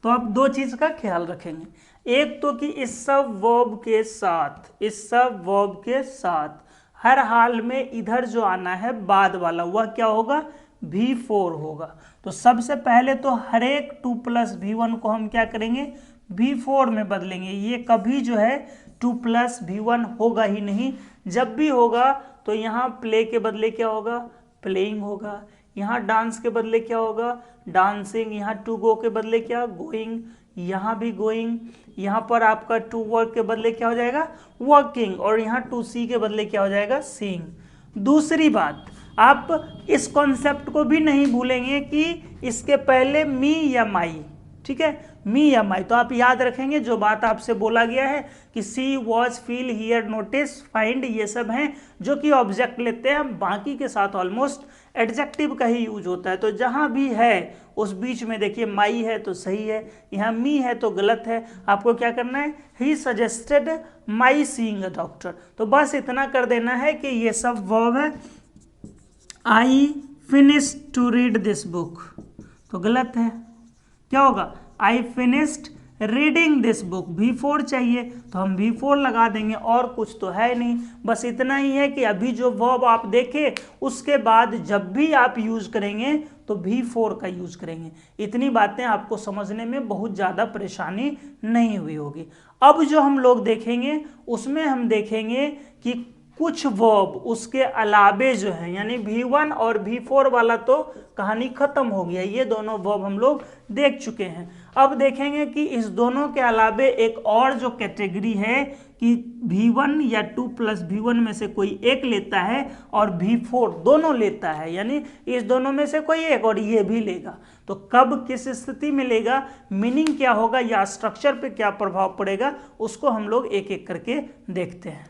तो आप दो चीज का ख्याल रखेंगे, एक तो कि इस सब वर्ब के साथ, इस सब वर्ब के साथ हर हाल में इधर जो आना है बाद वाला वह क्या होगा? V4 होगा। तो सबसे पहले तो हर एक 2 + V1 को हम क्या करेंगे? V4 में बदलेंगे। ये कभी जो है 2 + V1 होगा ही नहीं। जब भी होगा तो यहाँ प्ले के बदले क्या होगा? प्लेइंग होगा। यहाँ डांस के बदले क्या होगा? डांसिंग। यहाँ टू गो के बदले क्या? गोइंग। यहाँ भी गोइंग। यहाँ पर आपका टू वर्क के बदले क्या हो जाएगा? वर्किंग। और यहाँ टू सी के बदले क्या हो जाएगा? सीइंग। दूसरी बात, आप इस कॉन्सेप्ट को भी नहीं भूलेंगे कि इसके पहले मी या माई, ठीक है, मी या माई। तो आप याद रखेंगे जो बात आपसे बोला गया है कि see, watch, feel, hear, notice, find, ये सब हैं जो कि ऑब्जेक्ट लेते हैं। बाकी के साथ ऑलमोस्ट एडजेक्टिव का ही यूज होता है। तो जहां भी है उस बीच में देखिए माई है तो सही है, यहाँ मी है तो गलत है। आपको क्या करना है? He suggested my seeing a doctor. तो बस इतना कर देना है कि ये सब वर्ब है। I finished to read this book, तो गलत है। क्या होगा? I finished reading this book. V4 चाहिए तो हम V4 लगा देंगे, और कुछ तो है नहीं। बस इतना ही है कि अभी जो वर्ब आप देखे उसके बाद जब भी आप यूज करेंगे तो V4 का यूज करेंगे। इतनी बातें आपको समझने में बहुत ज़्यादा परेशानी नहीं हुई होगी। अब जो हम लोग देखेंगे उसमें हम देखेंगे कि कुछ वर्ब उसके अलावे जो है, यानी V1 और V4 वाला तो कहानी खत्म हो गया। ये दोनों वर्ब हम लोग देख चुके हैं। अब देखेंगे कि इस दोनों के अलावे एक और जो कैटेगरी है कि V1 या 2 + V1 में से कोई एक लेता है और V4 दोनों लेता है, यानी इस दोनों में से कोई एक और ये भी लेगा। तो कब किस स्थिति में लेगा, मीनिंग क्या होगा या स्ट्रक्चर पे क्या प्रभाव पड़ेगा, उसको हम लोग एक एक करके देखते हैं।